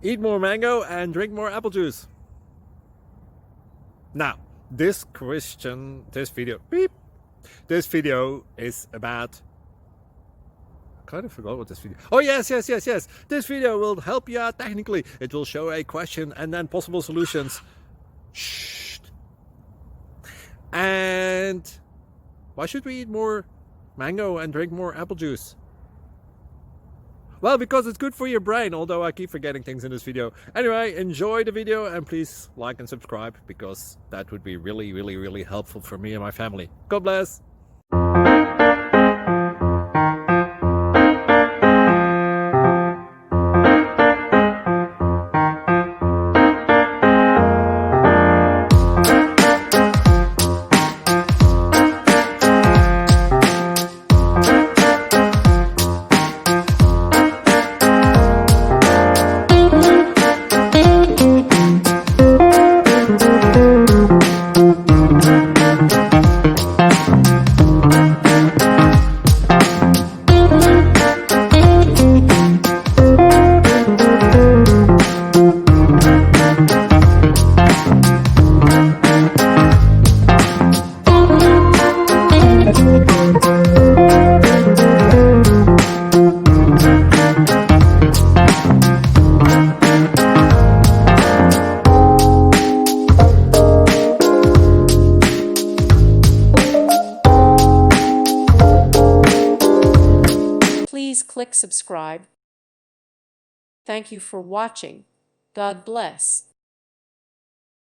Eat more mango and drink more apple juice. Now, this video is about, I kind of forgot what this video. Oh, yes. This video will help you out technically. It will show a question and then possible solutions. Shh. And why should we eat more mango and drink more apple juice? Well, because it's good for your brain, although I keep forgetting things in this video. Anyway, enjoy the video and please like and subscribe, because that would be really helpful for me and my family. God bless! Please click subscribe. Thank you for watching. God bless.